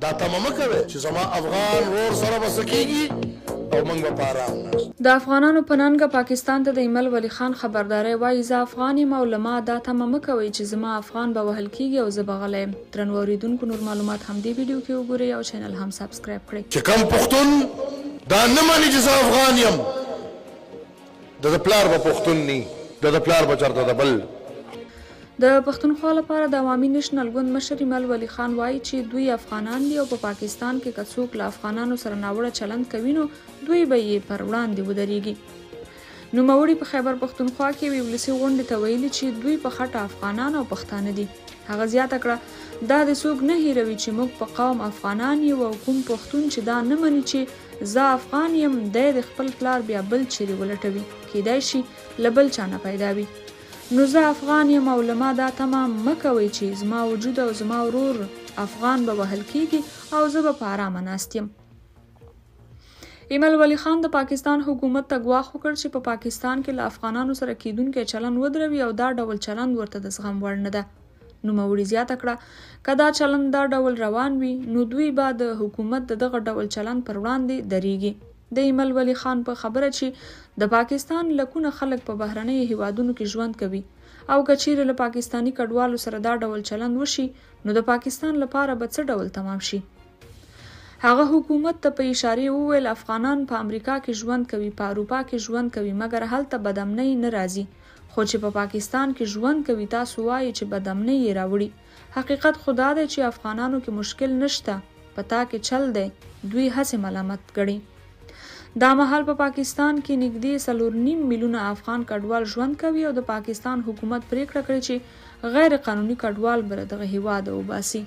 دا تمه مه کوئ چې زما افغان ورور سره به څه کېږي او موږ به په ارام ناست. د افغانانو په ننګه پاکستان ته د ایمل ولی خان خبرداری وایي زه افغان یم او له ما دا تمه مه کوئ چې زما افغان به وهل کېږي او زه به غلی یم. درنو اورېدونکو نور معلومات هم دې ویډیو کې وګورئ او چینل هم سبسکرایب کړئ. چې کوم پښتون دا نه ماني چې زه افغان یم د پلار به پښتون ني د پلار به چېرته د بل. د پښتونخوا لپاره د عوامي نېشنل ګوند مشر ایمل ولی خان وایي چې دوی افغانان دي او په پاکستان کې که څوک له افغانانو سره ناوړه چلند کوي نو دوی به یې پر وړاندې ودرېږي. نوموړي په خیبر پښتونخوا کې یوې ولسي غونډې ته ویلي چې دوی په خټه افغانان او پښتانه دي. هغه زیاته کړه دا د څوک نه هیروي چې موږ په قوم افغانان یو او کوم پښتون چې دا نه مني چې زه افغان یم دی د خپل پلار بیا بل چیرې ولټوي کیدای شي له بل چا نه پیدا وي. نو زه افغان یم او له ما دا تمه مه کوئ چې زما وجود او زما ورور افغان به وهل کېږي او زه به په ارامه ناست یم. ایمل ولی خان د پاکستان حکومت ته ګواښ وکړ چې په پاکستان کې له افغانانو سره کیدونکی چلند ودروي او دا ډول چلند ورته د زغم وړ نه ده. نوموړي زیاته کړه که دا چلند دا ډول روان وي نو دوی به د حکومت د دغه ډول چلند پر وړاندې درېږي. د ایمل ولی خان په خبره چې د پاکستان لکونه خلک په بهرنیو هیوادونو کې ژوند کوي او که چیرې له پاکستاني کډوالو سره دا ډول چلند وشي نو د پاکستان لپاره به څه ډول تمام شي. هغه حکومت ته په اشارې وویل افغانان په امریکا کې ژوند کوي په اروپا کې ژوند کوي مګر هلته بدامنۍ نه راځي خو چې په پاکستان کې ژوند کوي تاسو وایي چې بدامنۍ یې راوړي. حقیقت خدا دی چې افغانانو کې مشکل نشته په تا کې چل دی دوی هسې ملامت ګڼي. دا مهال په پاکستان کې نږدې 4.5 میلیونه افغان کډوال ژوند کوي او د پاکستان حکومت پریکړه کړې چې غیر قانوني کډوال به دغه هیواد وباسي.